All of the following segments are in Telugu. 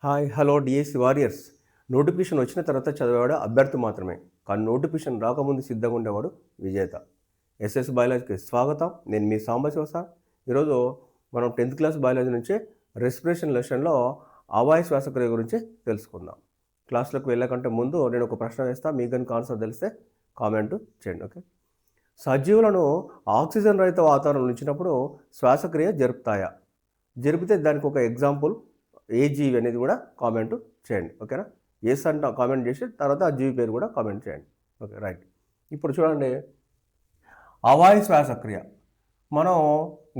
Hi hello DSC warriors. Notification వచ్చిన తర్వాత చదివేవాడు అభ్యర్థి మాత్రమే, కానీ నోటిఫికేషన్ రాకముందు సిద్ధంగా ఉండేవాడు విజేత. ఎస్ఎస్ బయాలజీకి స్వాగతం. నేను మీ సాంబశివ సార్. ఈరోజు మనం 10th క్లాస్ బయాలజీ నుంచి రెస్పిరేషన్ లెసన్లో అవాయు శ్వాసక్రియ గురించి తెలుసుకుందాం. క్లాస్లోకి వెళ్ళకంటే ముందు నేను ఒక ప్రశ్న వేస్తాను, మీకు కనుక ఆన్సర్ తెలిస్తే కామెంట్ చేయండి. ఓకే. సజీవులను ఆక్సిజన్ రహిత వాతావరణం ఉంచినప్పుడు శ్వాసక్రియ జరుపుతాయా? జరిపితే దానికి ఒక ఎగ్జాంపుల్ ఏ జీవి అనేది కూడా కామెంట్ చేయండి. ఓకేనా? ఎస్ అంట కామెంట్ చేసి తర్వాత ఆ జీవి పేరు కూడా కామెంట్ చేయండి. Okay, right. ఇప్పుడు చూడండి, అవాయు శ్వాసక్రియ. మనం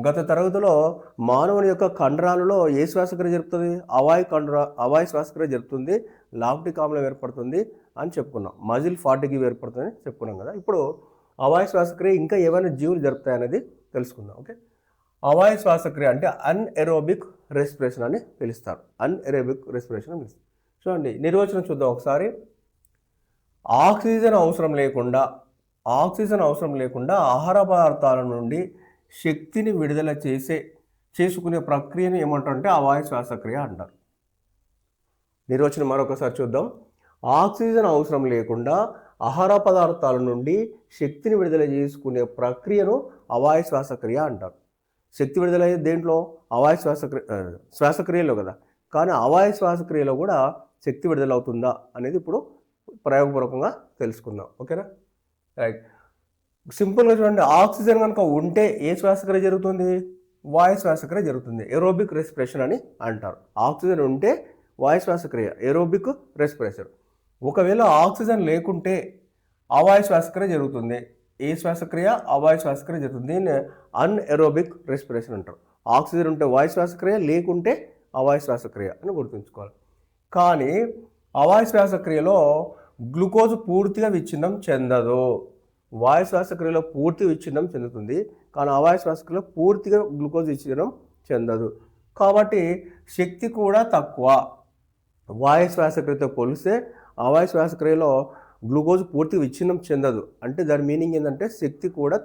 గత తరగతిలో మానవుని యొక్క కండరాలలో ఏ శ్వాసక్రియ జరుపుతుంది? అవాయు శ్వాసక్రియ జరుపుతుంది, లాక్టిక్ ఆమ్లం ఏర్పడుతుంది అని చెప్పుకున్నాం. మజిల్ ఫాటిగ్ ఏర్పడుతుంది అని చెప్పుకున్నాం కదా. ఇప్పుడు అవాయు శ్వాసక్రియ ఇంకా ఏమైనా జీవులు జరుపుతాయనేది తెలుసుకుందాం. ఓకే. అవాయు శ్వాసక్రియ అంటే అన్ఎరోబిక్ రెస్పిరేషన్ అని పిలుస్తారు. అన్ఎరోబిక్ రెస్పిరేషన్ అని పిలుస్తారు. చూడండి, నిర్వచనం చూద్దాం ఒకసారి. ఆక్సిజన్ అవసరం లేకుండా ఆహార పదార్థాల నుండి శక్తిని విడుదల చేసుకునే ప్రక్రియను ఏమంటారంటే అవాయు శ్వాసక్రియ అంటారు. నిర్వచనం మరొకసారి చూద్దాం. ఆక్సిజన్ అవసరం లేకుండా ఆహార పదార్థాల నుండి శక్తిని విడుదల చేసుకునే ప్రక్రియను అవాయు శ్వాసక్రియ అంటారు. శక్తి విడుదల అయ్యేది దేంట్లో? అవాయు శ్వాసక్రియలో కదా. కానీ అవాయు శ్వాసక్రియలో కూడా శక్తి విడుదల అవుతుందా అనేది ఇప్పుడు ప్రయోగపూర్వకంగా తెలుసుకుందాం. ఓకేనా? రైట్. సింపుల్గా చూడండి, ఆక్సిజన్ కనుక ఉంటే ఏ శ్వాసక్రియ జరుగుతుంది? వాయు శ్వాసక్రియ జరుగుతుంది. ఏరోబిక్ రెస్పిరేషన్ అని అంటారు. ఆక్సిజన్ ఉంటే వాయు శ్వాసక్రియ, ఏరోబిక్ రెస్పిరేషన్. ఒకవేళ ఆక్సిజన్ లేకుంటే అవాయు శ్వాసక్రియ జరుగుతుంది. ఏ శ్వాసక్రియ? అవాయు శ్వాసక్రియ జరుగుతుంది. దీన్ని అన్ఎరోబిక్ రెస్పిరేషన్ అంటారు. ఆక్సిజన్ ఉంటే వాయు శ్వాసక్రియ, లేకుంటే అవాయు శ్వాసక్రియ అని గుర్తుంచుకోవాలి. కానీ అవాయు శ్వాసక్రియలో గ్లూకోజ్ పూర్తిగా విచ్ఛిన్నం చెందదు. వాయు శ్వాసక్రియలో పూర్తి విచ్ఛిన్నం చెందుతుంది, కానీ అవాయు శ్వాసక్రియలో పూర్తిగా గ్లూకోజ్ విచ్ఛిన్నం చెందదు. కాబట్టి శక్తి కూడా తక్కువ. వాయు శ్వాసక్రియతో పోలిస్తే అవాయు శ్వాసక్రియలో గ్లూకోజ్ పూర్తి విచ్ఛిన్నం చెందదు. అంటే దాని మీనింగ్ ఏంటంటే శక్తి కూడా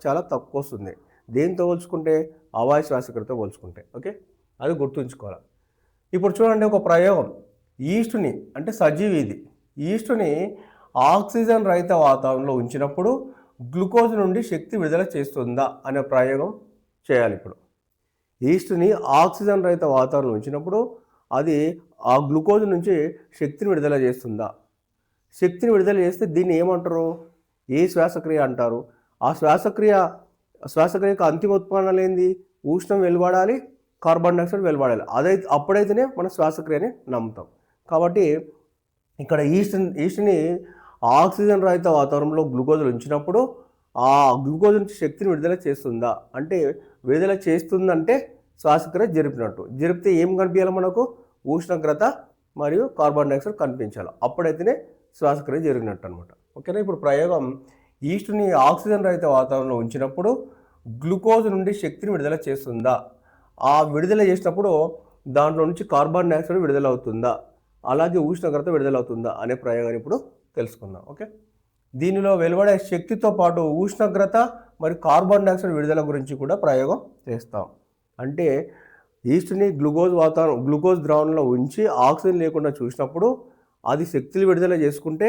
చాలా తక్కువ వస్తుంది. దేంతో పోల్చుకుంటే? అవాయు శ్వాసక్రియతో పోల్చుకుంటే. ఓకే, అది గుర్తుంచుకోవాలి. ఇప్పుడు చూడండి, ఒక ప్రయోగం. ఈస్టుని, అంటే సజీవి ఇది, ఈస్టుని ఆక్సిజన్ రహిత వాతావరణంలో ఉంచినప్పుడు గ్లూకోజ్ నుండి శక్తి విడుదల చేస్తుందా అనే ప్రయోగం చేయాలి. ఇప్పుడు ఈస్టుని ఆక్సిజన్ రహిత వాతావరణంలో ఉంచినప్పుడు అది ఆ గ్లూకోజ్ నుంచి శక్తిని విడుదల చేస్తుందా? శక్తిని విడుదల చేస్తే దీన్ని ఏమంటారు? ఏ శ్వాసక్రియ అంటారు? ఆ శ్వాసక్రియకు అంతిమ ఉత్పన్నాలు ఏంది? ఉష్ణం వెలువడాలి, కార్బన్ డైఆక్సైడ్ వెలువడాలి. అప్పుడైతేనే మనం శ్వాసక్రియని నమ్ముతాం. కాబట్టి ఇక్కడ ఈస్ట్ని ఆక్సిజన్ రహిత వాతావరణంలో గ్లూకోజ్లు ఉంచినప్పుడు ఆ గ్లూకోజ్ నుంచి శక్తిని విడుదల చేస్తుందా? అంటే విడుదల చేస్తుందంటే శ్వాసక్రియ జరిపితే ఏం కనిపించాలి మనకు? ఉష్ణోగ్రత మరియు కార్బన్ డైఆక్సైడ్ కనిపించాలి. అప్పుడైతేనే శ్వాసక్రియ జరిగినట్టు అనమాట. ఓకేనా? ఇప్పుడు ప్రయోగం, ఈస్టుని ఆక్సిజన్ రహిత వాతావరణంలో ఉంచినప్పుడు గ్లూకోజ్ నుండి శక్తిని విడుదల చేస్తుందా? ఆ విడుదల చేసినప్పుడు దాంట్లో నుంచి కార్బన్ డైఆక్సైడ్ విడుదల అవుతుందా, అలాగే ఉష్ణోగ్రత విడుదల అవుతుందా అనే ప్రయోగాన్ని ఇప్పుడు తెలుసుకుందాం. ఓకే. దీనిలో వెలువడే శక్తితో పాటు ఉష్ణోగ్రత మరియు కార్బన్ డైఆక్సైడ్ విడుదల గురించి కూడా ప్రయోగం చేస్తాం. అంటే ఈస్ట్ని గ్లూకోజ్ ద్రావణంలో ఉంచి ఆక్సిజన్ లేకుండా చూసినప్పుడు అది శక్తులు విడుదల చేసుకుంటే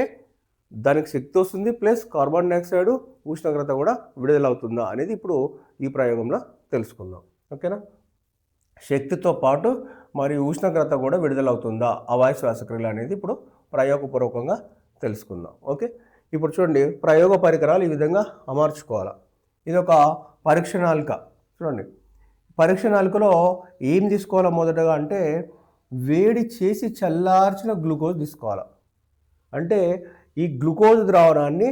దానికి శక్తి వస్తుంది, ప్లస్ కార్బన్ డైఆక్సైడ్ ఉష్ణోగ్రత కూడా విడుదల అవుతుందా అనేది ఇప్పుడు ఈ ప్రయోగంలో తెలుసుకుందాం. ఓకేనా? శక్తితో పాటు మరియు ఉష్ణోగ్రత కూడా విడుదల అవుతుందా అవాయు శ్వాసక్రియలు అనేది ఇప్పుడు ప్రయోగపూర్వకంగా తెలుసుకుందాం. ఓకే. ఇప్పుడు చూడండి, ప్రయోగ పరికరాలు ఈ విధంగా అమర్చుకోవాలి. ఇది ఒక పరీక్ష నాళిక. చూడండి, పరీక్ష నాళికలో ఏం తీసుకోవాలో మొదటగా అంటే వేడి చేసి చల్లార్చిన గ్లూకోజ్ తీసుకోవాలి. అంటే ఈ గ్లూకోజ్ ద్రావణాన్ని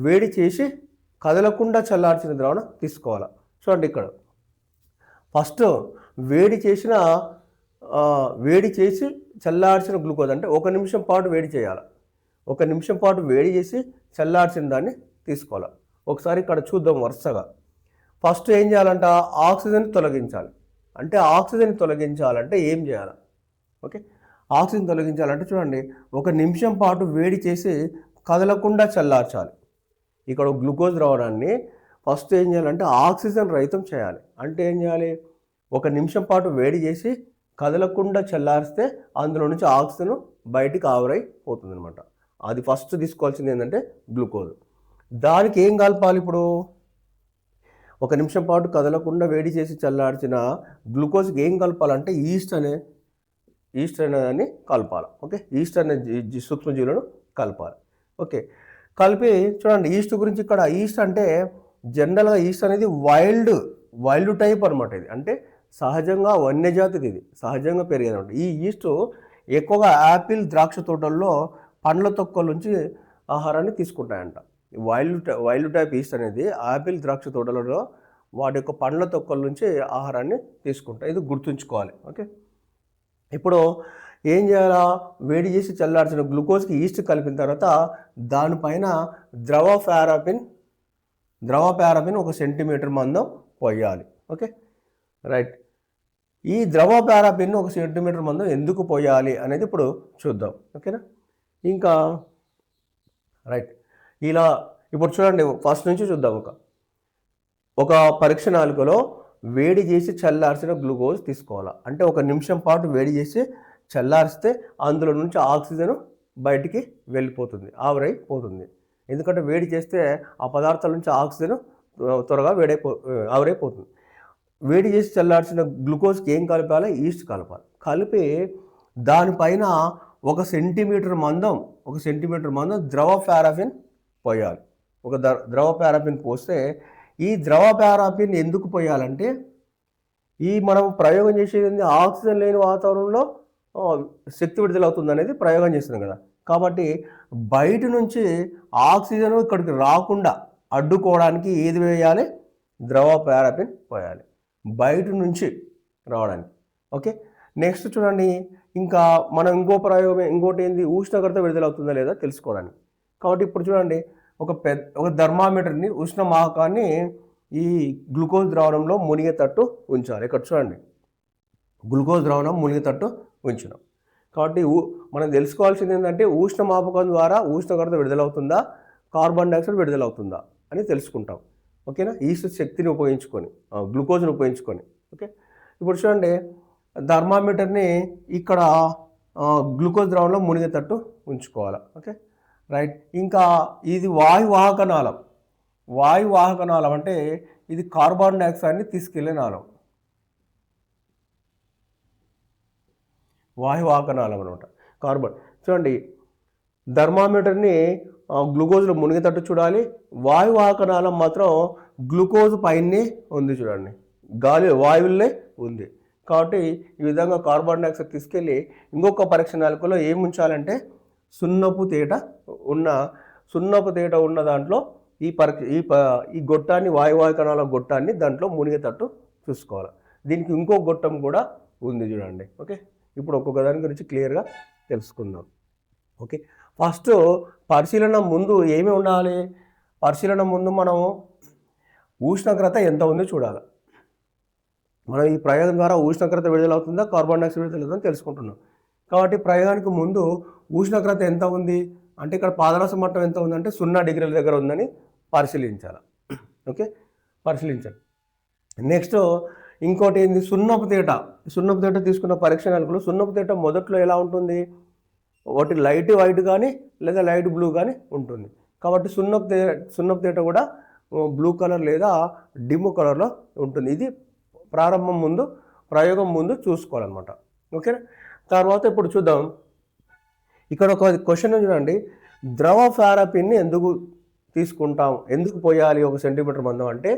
వేడి చేసి కదలకుండా చల్లార్చిన ద్రావణం తీసుకోవాలి. చూడండి, ఇక్కడ ఫస్ట్ వేడి చేసి చల్లార్చిన గ్లూకోజ్ అంటే 1 నిమిషం పాటు వేడి చేయాలి. 1 నిమిషం పాటు వేడి చేసి చల్లార్చిన దాన్ని తీసుకోవాలి. ఒకసారి ఇక్కడ చూద్దాం వరుసగా. ఫస్ట్ ఏం చేయాలంట? ఆక్సిజన్ తొలగించాలి. అంటే ఆక్సిజన్ తొలగించాలంటే ఏం చేయాలి? ఓకే, ఆక్సిజన్ తొలగించాలంటే చూడండి, 1 నిమిషం పాటు వేడి చేసి కదలకుండా చల్లార్చాలి. ఇక్కడ గ్లూకోజ్ ద్రావణాన్ని ఫస్ట్ ఏం చేయాలంటే ఆక్సిజన్ రహితం చేయాలి. అంటే ఏం చేయాలి? 1 నిమిషం పాటు వేడి చేసి కదలకుండా చల్లారిస్తే అందులో నుంచి ఆక్సిజన్ బయటికి ఆవిరైపోతుంది అనమాట. అది ఫస్ట్ తీసుకోవాల్సింది ఏంటంటే గ్లూకోజ్. దానికి ఏం కలపాలి? ఇప్పుడు 1 నిమిషం పాటు కదలకుండా వేడి చేసి చల్లార్చిన గ్లూకోజ్కి ఏం కలపాలంటే ఈస్ట్ అనేదాన్ని కలపాలి. ఓకే, ఈస్ట్ అనే సూక్ష్మజీవులను కలపాలి. ఓకే, కలిపి చూడండి. ఈస్ట్ గురించి ఇక్కడ ఈస్ట్ అంటే జనరల్గా ఈస్ట్ అనేది వైల్డ్ టైప్ అనమాట. ఇది అంటే సహజంగా వన్యజాతిది, ఇది సహజంగా పెరిగేది అనమాట. ఈ ఈస్ట్ ఎక్కువగా యాపిల్, ద్రాక్ష తోటల్లో పండ్ల తొక్కల నుంచి ఆహారాన్ని తీసుకుంటాయంట. వైల్డ్ టైప్ ఈస్ట్ అనేది యాపిల్, ద్రాక్ష తోటలలో వాటి యొక్క పండ్ల తొక్కల నుంచి ఆహారాన్ని తీసుకుంటాయి. ఇది గుర్తుంచుకోవాలి. ఓకే, ఇప్పుడు ఏం చేయాలా? వేడి చేసి చల్లార్చిన గ్లూకోజ్కి ఈస్ట్ కలిపిన తర్వాత దానిపైన ద్రవ పారాబిన్ 1 సెంటీమీటర్ మందం పోయాలి. Okay, right. ఈ ద్రవ పారాబిన్ 1 సెంటీమీటర్ మందం ఎందుకు పోయాలి అనేది ఇప్పుడు చూద్దాం. ఓకేనా? ఇంకా రైట్, ఇలా ఇప్పుడు చూడండి, ఫస్ట్ నుంచి చూద్దాం. ఒక పరీక్ష నాళికలో వేడి చేసి చల్లార్చిన గ్లూకోజ్ తీసుకోవాలి. అంటే 1 నిమిషం పాటు వేడి చేసి చల్లారిస్తే అందులో నుంచి ఆక్సిజన్ బయటికి వెళ్ళిపోతుంది, ఆవిరైపోతుంది. ఎందుకంటే వేడి చేస్తే ఆ పదార్థాల నుంచి ఆక్సిజన్ త్వరగా ఆవిరైపోతుంది. వేడి చేసి చల్లార్చిన గ్లూకోజ్కి ఏం కలపాలి? ఈస్ట్ కలపాలి. కలిపి దానిపైన 1 సెంటీమీటర్ మందం ద్రవ పారాఫిన్ పోయాలి. ద్రవ పారాఫిన్ పోస్తే ఈ ద్రవ పారాఫిన్ ఎందుకు పోయాలంటే మనం ప్రయోగం చేసేది ఆక్సిజన్ లేని వాతావరణంలో శక్తి విడుదలవుతుంది అనేది ప్రయోగం చేస్తున్నాం కదా. కాబట్టి బయట నుంచి ఆక్సిజన్ ఇక్కడికి రాకుండా అడ్డుకోవడానికి ఏది వేయాలి? ద్రవ పారాఫిన్ పోయాలి, బయట నుంచి రావడానికి. ఓకే, నెక్స్ట్ చూడండి. ఇంకా మనం ఇంకోటి ఏంది? ఉష్ణోగ్రత విడుదలవుతుందా లేదా తెలుసుకోవడానికి. కాబట్టి ఇప్పుడు చూడండి, ఒక థర్మామీటర్ని, ఉష్ణవాహకాన్ని ఈ గ్లూకోజ్ ద్రావణంలో మునిగేటట్టు ఉంచాలి. ఇక్కడ చూడండి, గ్లూకోజ్ ద్రావణం మునిగేటట్టు ఉంచడం. కాబట్టి మనం తెలుసుకోవాల్సింది ఏంటంటే ఉష్ణమాపకం ద్వారా ఉష్ణోగ్రత విడుదలవుతుందా, కార్బన్ డైఆక్సైడ్ విడుదలవుతుందా అని తెలుసుకుంటాం. ఓకేనా? ఈస్ట్ శక్తిని ఉపయోగించుకొని, గ్లూకోజ్ని ఉపయోగించుకొని. ఓకే, ఇప్పుడు చూడండి, థర్మామీటర్ని ఇక్కడ గ్లూకోజ్ ద్రావణంలో మునిగేటట్టు ఉంచుకోవాలి. Okay, right. ఇంకా ఇది వాయువాహక నాళం అంటే ఇది కార్బన్ డైఆక్సైడ్ని తీసుకెళ్లే నాళం, వాయువాహక నాళం అనమాట. చూడండి, థర్మామీటర్ని గ్లూకోజ్లో మునిగేటట్టు చూడాలి. వాయువాహక నాళం మాత్రం గ్లూకోజ్ పైనే ఉంది, చూడండి, వాయువులే ఉంది. కాబట్టి ఈ విధంగా కార్బన్ డైఆక్సైడ్ తీసుకెళ్ళి ఇంకొక పరీక్ష నాళికలో ఏం ఉంచాలంటే సున్నపు తేట ఉన్న దాంట్లో ఈ గొట్టాన్ని, వాయువాహక నాళం గొట్టాన్ని దాంట్లో మునిగేటట్టు చూసుకోవాలి. దీనికి ఇంకో గొట్టం కూడా ఉంది, చూడండి. ఓకే, ఇప్పుడు ఒక్కొక్క దాని గురించి క్లియర్గా తెలుసుకుందాం. ఓకే, ఫస్ట్ పరిశీలన ముందు ఏమి ఉండాలి? పరిశీలన ముందు మనం ఉష్ణోగ్రత ఎంత ఉందో చూడాలి. మనం ఈ ప్రయోగం ద్వారా ఉష్ణోగ్రత విడుదలవుతుందా, కార్బన్ డైఆక్సైడ్ విడుదలవుతుందా తెలుసుకుంటున్నాం. కాబట్టి ప్రయోగానికి ముందు ఉష్ణోగ్రత ఎంత ఉంది అంటే ఇక్కడ పాదరస మట్టం ఎంత ఉందంటే 0 డిగ్రీల దగ్గర ఉందని పరిశీలించాలి. ఓకే, పరిశీలించాలి. నెక్స్ట్ ఇంకోటి ఏంది? సున్నపు తేట తీసుకున్న పరీక్ష నాళికలో సున్నపు తేట మొదట్లో ఎలా ఉంటుంది? ఒకటి లైట్ వైట్ కానీ లేదా లైట్ బ్లూ కానీ ఉంటుంది. కాబట్టి సున్నపు తేట కూడా బ్లూ కలర్ లేదా డిమ్ కలర్లో ఉంటుంది. ఇది ప్రయోగం ముందు చూసుకోవాలన్నమాట. ఓకేనా? తర్వాత ఇప్పుడు చూద్దాం. ఇక్కడ ఒక క్వశ్చన్ చూడండి, ద్రవ పారాఫిన్ని ఎందుకు తీసుకుంటాం, ఎందుకు పోయాలి 1 సెంటీమీటర్ మందం అంటే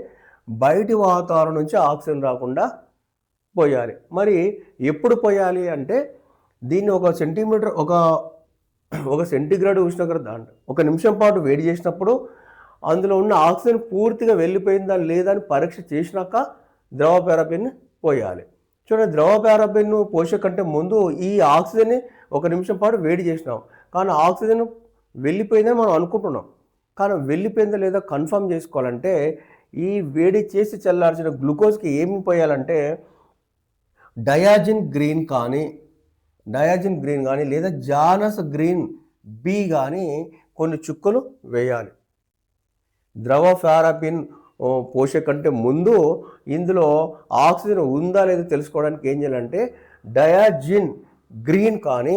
బయటి వాతావరణం నుంచి ఆక్సిజన్ రాకుండా పోయాలి. మరి ఎప్పుడు పోయాలి అంటే దీన్ని 1 సెంటీమీటర్ ఒక సెంటీగ్రేడ్ ఉష్ణోగ్రత 1 నిమిషం పాటు వేడి చేసినప్పుడు అందులో ఉన్న ఆక్సిజన్ పూర్తిగా వెళ్ళిపోయిందా లేదా అని పరీక్ష చేసినాక ద్రవ పారాఫిన్ పోయాలి. చూడండి, ద్రవ పారాఫిన్ పోసే కంటే ముందు ఈ ఆక్సిజన్ని 1 నిమిషం పాటు వేడి చేసినాం, కానీ ఆక్సిజన్ వెళ్ళిపోయిందని మనం అనుకుంటున్నాం. కానీ వెళ్ళిపోయిందా లేదా కన్ఫర్మ్ చేసుకోవాలంటే ఈ వేడి చేసి చల్లార్చిన గ్లూకోజ్కి ఏమి పోయాలంటే డయాజిన్ గ్రీన్ కానీ లేదా జానస్ గ్రీన్ బి కానీ కొన్ని చుక్కలు వేయాలి. ద్రవ పారాఫిన్ పోసే కంటే ముందు ఇందులో ఆక్సిజన్ ఉందా లేదా తెలుసుకోవడానికి ఏం చేయాలంటే డయాజిన్ గ్రీన్ కానీ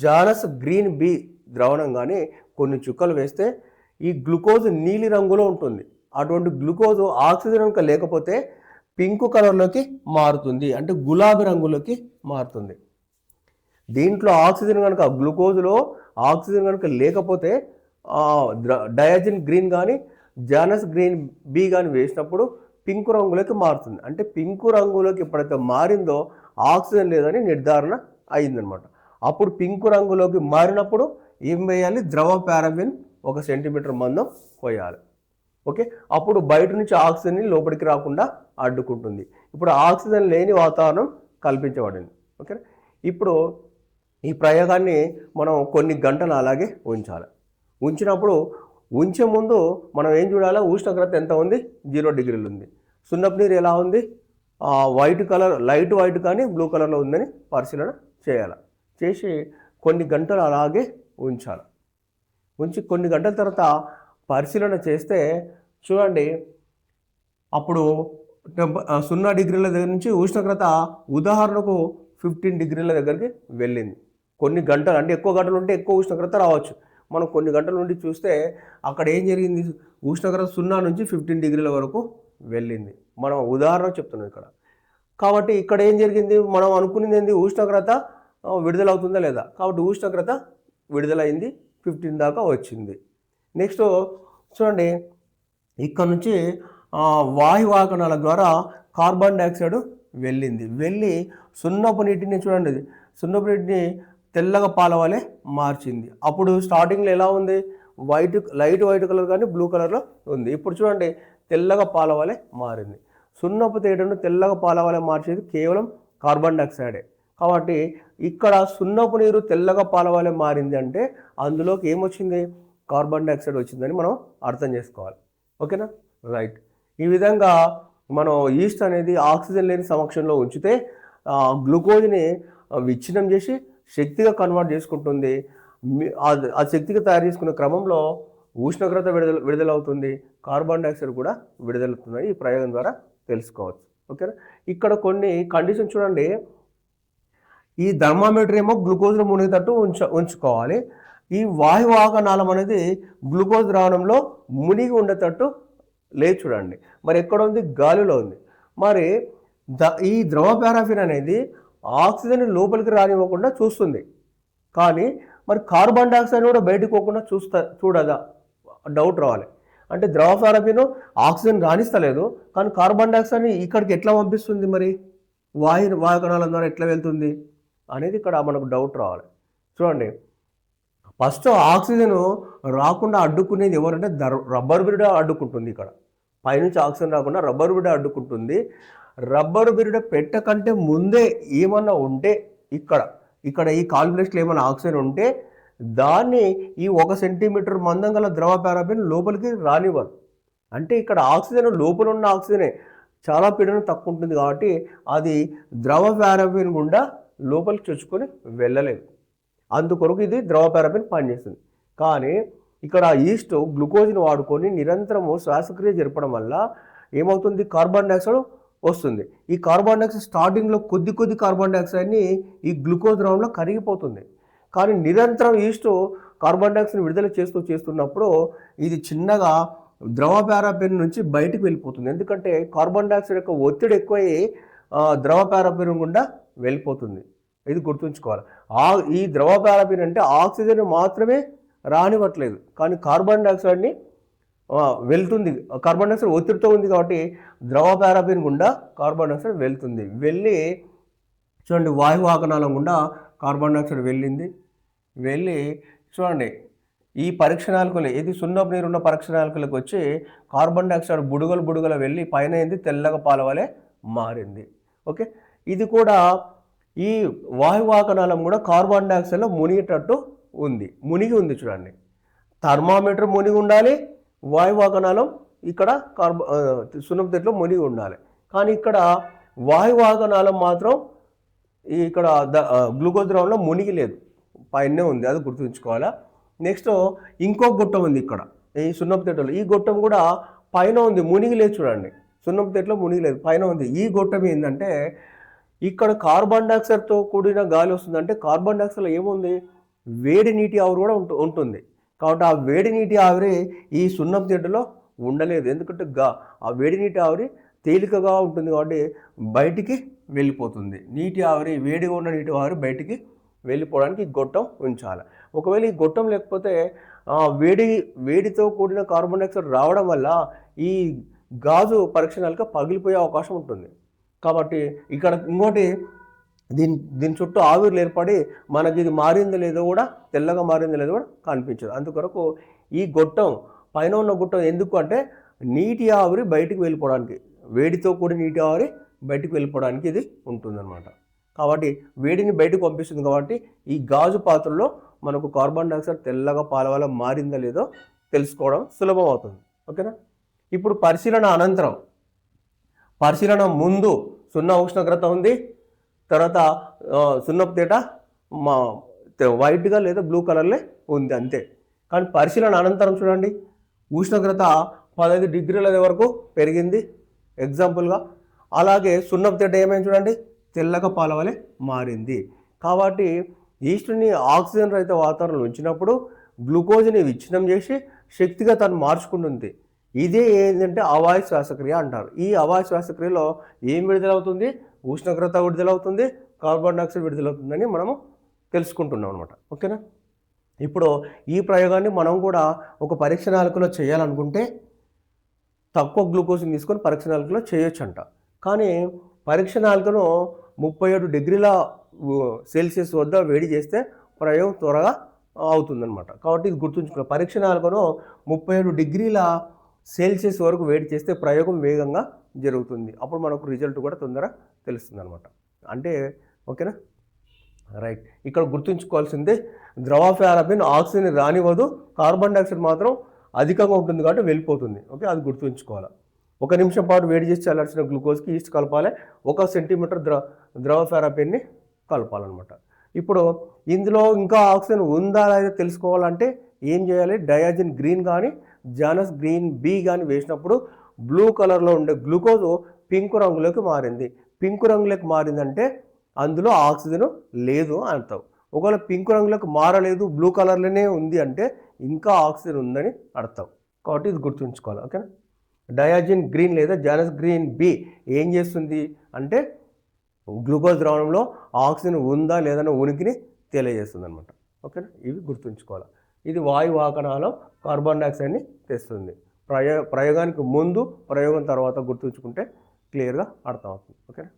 జానస్ గ్రీన్ బి ద్రావణం కానీ కొన్ని చుక్కలు వేస్తే ఈ గ్లూకోజ్ నీలి రంగులో ఉంటుంది. అటువంటి గ్లూకోజ్ ఆక్సిజన్ కనుక లేకపోతే పింక్ కలర్లోకి మారుతుంది, అంటే గులాబీ రంగులోకి మారుతుంది. దీంట్లో ఆక్సిజన్ కనుక గ్లూకోజ్లో ఆక్సిజన్ కనుక లేకపోతే డయాజిన్ గ్రీన్ కానీ జానస్ గ్రీన్ బి కానీ వేసినప్పుడు పింక్ రంగులోకి మారుతుంది. అంటే పింక్ రంగులోకి ఎప్పుడైతే మారిందో ఆక్సిజన్ లేదని నిర్ధారణ అయిందనమాట. అప్పుడు పింక్ రంగులోకి మారినప్పుడు ఏం వేయాలి? ద్రవ పారాబిన్ 1 సెంటీమీటర్ మందం పోయాలి. ఓకే, అప్పుడు బయట నుంచి ఆక్సిజన్ని లోపలికి రాకుండా అడ్డుకుంటుంది. ఇప్పుడు ఆక్సిజన్ లేని వాతావరణం కల్పించబడింది. ఓకే, ఇప్పుడు ఈ ప్రయోగాన్ని మనం కొన్ని గంటలు అలాగే ఉంచాలి. ఉంచినప్పుడు ఉంచే ముందు మనం ఏం చూడాలి? ఉష్ణోగ్రత ఎంత ఉంది? 0 డిగ్రీలు ఉంది. సున్నపు నీరు ఎలా ఉంది? వైట్ కలర్, లైట్ వైట్ కానీ బ్లూ కలర్లో ఉందని పరిశీలన చేయాలి. చేసి కొన్ని గంటలు అలాగే ఉంచాలి. ఉంచి కొన్ని గంటల తర్వాత పరిశీలన చేస్తే చూడండి, అప్పుడు 0 డిగ్రీల దగ్గర నుంచి ఉష్ణోగ్రత ఉదాహరణకు 15 డిగ్రీల దగ్గరికి వెళ్ళింది. కొన్ని గంటలు, అంటే ఎక్కువ గంటలు ఉంటే ఎక్కువ ఉష్ణోగ్రత రావచ్చు. మనం కొన్ని గంటల నుండి చూస్తే అక్కడ ఏం జరిగింది? ఉష్ణోగ్రత 0 నుంచి 15 డిగ్రీల వరకు వెళ్ళింది. మనం ఉదాహరణ చెప్తున్నాం ఇక్కడ. కాబట్టి ఇక్కడ ఏం జరిగింది? మనం అనుకునేది ఏంది? ఉష్ణోగ్రత విడుదలవుతుందా లేదా? కాబట్టి ఉష్ణోగ్రత విడుదలైంది, 15 దాకా వచ్చింది. నెక్స్ట్ చూడండి, ఇక్కడ నుంచి వాయువాహనాల ద్వారా కార్బన్ డైఆక్సైడ్ వెళ్ళింది. వెళ్ళి సున్నపు నీటిని చూడండి, సున్నపు నీటిని తెల్లగా పాల వలె మార్చింది. అప్పుడు స్టార్టింగ్లో ఎలా ఉంది? వైట్, లైట్ వైట్ కలర్ కానీ బ్లూ కలర్లో ఉంది. ఇప్పుడు చూడండి, తెల్లగా పాల వలె మారింది. సున్నపు తేటను తెల్లగా పాల వలె మార్చేది కేవలం కార్బన్ డైఆక్సైడే. కాబట్టి ఇక్కడ సున్నపు నీరు తెల్లగా పాల వలె మారింది అంటే అందులోకి ఏమొచ్చింది? కార్బన్ డైఆక్సైడ్ వచ్చిందని మనం అర్థం చేసుకోవాలి. ఓకేనా? రైట్. ఈ విధంగా మనం ఈస్ట్ అనేది ఆక్సిజన్ లేని సమక్షంలో ఉంచితే గ్లూకోజ్ని విచ్ఛిన్నం చేసి శక్తిగా కన్వర్ట్ చేసుకుంటుంది. ఆ శక్తిగా తయారు చేసుకునే క్రమంలో ఉష్ణోగ్రత విడుదలవుతుంది, కార్బన్ డైఆక్సైడ్ కూడా విడుదలవుతుందని ఈ ప్రయోగం ద్వారా తెలుసుకోవచ్చు. ఓకేనా? ఇక్కడ కొన్ని కండిషన్ చూడండి. ఈ థర్మామీటర్ ఏమో గ్లూకోజ్లో మునిగేటట్టు ఉంచుకోవాలి. ఈ వాయువాహక నాళం అనేది గ్లూకోజ్ ద్రావణంలో మునిగి ఉండేటట్టు లేదు చూడండి. మరి ఎక్కడ ఉంది? గాలిలో ఉంది. మరి ఈ ద్రవ పారాఫిన్ అనేది ఆక్సిజన్ లోపలికి రానివ్వకుండా చూస్తుంది. కానీ మరి కార్బన్ డైఆక్సైడ్ కూడా బయటకు పోకుండా చూడదా? డౌట్ రావాలి. అంటే ద్రవ పారాఫిన్ ఆక్సిజన్ రాణిస్తలేదు, కానీ కార్బన్ డైఆక్సైడ్ని ఇక్కడికి ఎట్లా పంపిస్తుంది? మరి వాయుకణాల ద్వారా ఎట్లా వెళ్తుంది అనేది ఇక్కడ మనకు డౌట్ రావాలి. చూడండి, ఫస్ట్ ఆక్సిజన్ రాకుండా అడ్డుకునేది ఎవరంటే రబ్బర్ బిరుడ అడ్డుకుంటుంది. ఇక్కడ పైనుంచి ఆక్సిజన్ రాకుండా రబ్బర్ బిరుడ అడ్డుకుంటుంది. రబ్బర్ బిరుడ పెట్టకంటే ముందే ఏమన్నా ఉంటే ఇక్కడ ఈ కాల్పులేషన్లో ఏమైనా ఆక్సిజన్ ఉంటే దాన్ని ఈ 1 సెంటీమీటర్ మందం గల ద్రవ పారాఫిన్ లోపలికి రానివ్వదు. అంటే ఇక్కడ ఆక్సిజన్ లోపల ఉన్న ఆక్సిజనే చాలా పీడనం తక్కువ ఉంటుంది కాబట్టి అది ద్రవ పారాఫిన్ గుండా లోపలికి చొచ్చుకొని వెళ్ళలేదు. అందుకొరకు ఇది ద్రవ పారాఫిన్ పనిచేస్తుంది. కానీ ఇక్కడ ఈస్ట్ గ్లూకోజ్ని వాడుకొని నిరంతరము శ్వాసక్రియ జరపడం వల్ల ఏమవుతుంది? కార్బన్ డైఆక్సైడ్ వస్తుంది. ఈ కార్బన్ డైఆక్సైడ్ స్టార్టింగ్లో కొద్ది కార్బన్ డైఆక్సైడ్ని ఈ గ్లూకోజ్ ద్రవంలో కరిగిపోతుంది. కానీ నిరంతరం ఈస్ట్ కార్బన్ డైఆక్సైడ్ విడుదల చేస్తున్నప్పుడు ఇది చిన్నగా ద్రవ పారాఫిన్ నుంచి బయటికి వెళ్ళిపోతుంది. ఎందుకంటే కార్బన్ డైఆక్సైడ్ యొక్క ఒత్తిడి ఎక్కువై ద్రవ పారాఫిన్ గుండా వెళ్ళిపోతుంది. ఇది గుర్తుంచుకోవాలి. ఈ ద్రవ పారాఫిన్ అంటే ఆక్సిజన్ మాత్రమే రానివ్వట్లేదు, కానీ కార్బన్ డైఆక్సైడ్ని వెళ్తుంది. కార్బన్ డైఆక్సైడ్ ఒత్తిడితో ఉంది కాబట్టి ద్రవ పారాఫిన్ గుండా కార్బన్ డైఆక్సైడ్ వెళ్తుంది. వెళ్ళి చూడండి, వాయువాహనాల గుండా కార్బన్ డైఆక్సైడ్ వెళ్ళి చూడండి, ఈ పరీక్షణాలకులు ఇది సున్నపు నీరున్న పరీక్షణాలకులకు వచ్చి కార్బన్ డైఆక్సైడ్ బుడగలు వెళ్ళి పైన ఏంది? తెల్లగా పాల వలె మారింది. ఓకే, ఇది కూడా ఈ వాయువాహనాలం కూడా కార్బన్ డైఆక్సైడ్లో మునిగి ఉంది చూడండి. థర్మామీటర్ మునిగి ఉండాలి, వాయువాహనాలం ఇక్కడ సున్నపు నీటిలో మునిగి ఉండాలి. కానీ ఇక్కడ వాయువాహనాలం మాత్రం ఇక్కడ గ్లూకోజ్ ద్రవంలో మునిగి లేదు, పైనే ఉంది. అది గుర్తుంచుకోవాలా. నెక్స్ట్ ఇంకో గొట్టం ఉంది ఇక్కడ ఈ సున్నపు తేటలో. ఈ గొట్టం కూడా పైన ఉంది, మునిగి లేదు చూడండి. సున్నపు తేటలో మునిగి లేదు, పైన ఉంది. ఈ గొట్టం ఏంటంటే ఇక్కడ కార్బన్ డైఆక్సైడ్తో కూడిన గాలి వస్తుంది అంటే కార్బన్ డైఆక్సైడ్లో ఏముంది, వేడి నీటి ఆవిరి కూడా ఉంటుంది. కాబట్టి ఆ వేడి నీటి ఆవిరి ఈ సున్నపు తెడ్డులో ఉండలేదు. ఎందుకంటే ఆ వేడి నీటి ఆవిరి తేలికగా ఉంటుంది కాబట్టి బయటికి వెళ్ళిపోతుంది. నీటి ఆవిరి, వేడిగా ఉన్న నీటి ఆవిరి బయటికి వెళ్ళిపోవడానికి ఈ గొట్టం ఉంచాలి. ఒకవేళ ఈ గొట్టం లేకపోతే వేడితో కూడిన కార్బన్ డైఆక్సైడ్ రావడం వల్ల ఈ గాజు పరీక్షణాలుగా పగిలిపోయే అవకాశం ఉంటుంది. కాబట్టి ఇక్కడ ఇంకోటి దీని చుట్టూ ఆవిర్లు ఏర్పడి మనకి ఇది మారిందో లేదో కూడా, తెల్లగా మారిందో లేదో కూడా కనిపించదు. అందుకొరకు ఈ గొట్టం, పైన ఉన్న గొట్టం ఎందుకు అంటే నీటి ఆవిరి బయటికి వెళ్ళిపోవడానికి, వేడితో కూడిన నీటి ఆవిరి బయటికి వెళ్ళిపోవడానికి ఇది ఉంటుందన్నమాట. కాబట్టి వేడిని బయటకు పంపిస్తుంది. కాబట్టి ఈ గాజు పాత్రలో మనకు కార్బన్ డైఆక్సైడ్ తెల్లగా పాల వల్ల మారిందో లేదో తెలుసుకోవడం సులభం అవుతుంది. ఓకేనా. ఇప్పుడు పరిశీలన అనంతరం, పరిశీలన ముందు సున్నా ఉష్ణోగ్రత ఉంది, తర్వాత సున్నపు తేట వైట్గా లేదా బ్లూ కలర్లే ఉంది అంతే. కానీ పరిశీలన అనంతరం చూడండి, ఉష్ణోగ్రత 15 డిగ్రీల వరకు పెరిగింది ఎగ్జాంపుల్గా. అలాగే సున్నపు తేట ఏమైంది చూడండి, తెల్లగా పాల వలె మారింది. కాబట్టి ఈస్ట్ని ఆక్సిజన్ రహిత వాతావరణంలో ఉంచినప్పుడు గ్లూకోజ్ని విచ్ఛిన్నం చేసి శక్తిగా తను మార్చుకుంటుంది. ఇదే ఏంటంటే అవాయు శ్వాసక్రియ అంటారు. ఈ అవాయు శ్వాసక్రియలో ఏం విడుదలవుతుంది, ఉష్ణోగ్రత విడుదలవుతుంది, కార్బన్ డైఆక్సైడ్ విడుదలవుతుందని మనము తెలుసుకుంటున్నాం అనమాట. ఓకేనా. ఇప్పుడు ఈ ప్రయోగాన్ని మనం కూడా ఒక పరీక్ష నాళికలో చేయాలనుకుంటే తక్కువ గ్లూకోజ్ని తీసుకొని పరీక్ష నాళికలో చేయొచ్చు అంట. కానీ పరీక్ష నాళికను 37 డిగ్రీల సెల్సియస్ వద్ద వేడి చేస్తే ప్రయోగం త్వరగా అవుతుందన్నమాట. కాబట్టి ఇది గుర్తుంచుకోవాలి. పరీక్ష నాళికను 37 డిగ్రీల సెల్సియస్ వరకు వేడి చేస్తే ప్రయోగం వేగంగా జరుగుతుంది. అప్పుడు మనకు రిజల్ట్ కూడా తొందరగా తెలుస్తుంది అనమాట. అంటే ఓకేనా, రైట్. ఇక్కడ గుర్తుంచుకోవాల్సిందే, ద్రవ పారాఫిన్ ఆక్సిజన్ రానివ్వదు, కార్బన్ డైఆక్సైడ్ మాత్రం అధికంగా ఉంటుంది కాబట్టి వెళ్ళిపోతుంది. ఓకే, అది గుర్తుంచుకోవాలి. 1 నిమిషం పాటు వేడి చేసి చల్లార్చిన గ్లూకోజ్కి ఈస్ట్ కలపాలి, 1 సెంటీమీటర్ ద్రవ పారాఫిన్ని కలపాలన్నమాట. ఇప్పుడు ఇందులో ఇంకా ఆక్సిజన్ ఉందా లేదా తెలుసుకోవాలంటే ఏం చేయాలి, డయాజిన్ గ్రీన్ కానీ జానస్ గ్రీన్ బి కానీ వేసినప్పుడు బ్లూ కలర్లో ఉండే గ్లూకోజ్ పింక్ రంగులోకి మారింది. పింక్ రంగులోకి మారిందంటే అందులో ఆక్సిజన్ లేదు అంటాం. ఒకవేళ పింక్ రంగులోకి మారలేదు, బ్లూ కలర్లోనే ఉంది అంటే ఇంకా ఆక్సిజన్ ఉందని అర్థం. కాబట్టి ఇది గుర్తుంచుకోవాలి. ఓకేనా. డయాజిన్ గ్రీన్ లేదా జానస్ గ్రీన్ బి ఏం చేస్తుంది అంటే గ్లూకోజ్ ద్రావణంలో ఆక్సిజన్ ఉందా లేదన్న ఉనికిని తెలియజేస్తుంది అనమాట. ఓకేనా, ఇవి గుర్తుంచుకోవాలి. ఇది వాయువాహకనాలో కార్బన్ డైఆక్సైడ్ని తెస్తుంది. ప్రయోగానికి ముందు, ప్రయోగం తర్వాత గుర్తుంచుకుంటే క్లియర్గా అర్థమవుతుంది. ఓకేనా.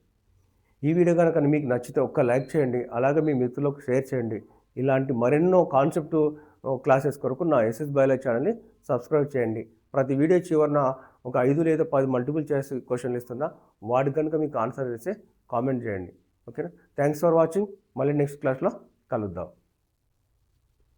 ఈ వీడియో కనుక మీకు నచ్చితే ఒక్క లైక్ చేయండి, అలాగే మీ మిత్రులకు షేర్ చేయండి. ఇలాంటి మరెన్నో కాన్సెప్ట్ క్లాసెస్ కొరకు నా ఎస్ఎస్ బయాలజీ ఛానల్ని సబ్స్క్రైబ్ చేయండి. ప్రతి వీడియో చివరన ఒక 5 లేదా 10 మల్టిపుల్ చాయిస్ క్వశ్చన్లు ఇస్తున్నా, వాటికి కనుక మీకు ఆన్సర్ చేస్తే కామెంట్ చేయండి. ఓకేనా. Thanks for watching. మళ్ళీ నెక్స్ట్ క్లాస్లో కలుద్దాం.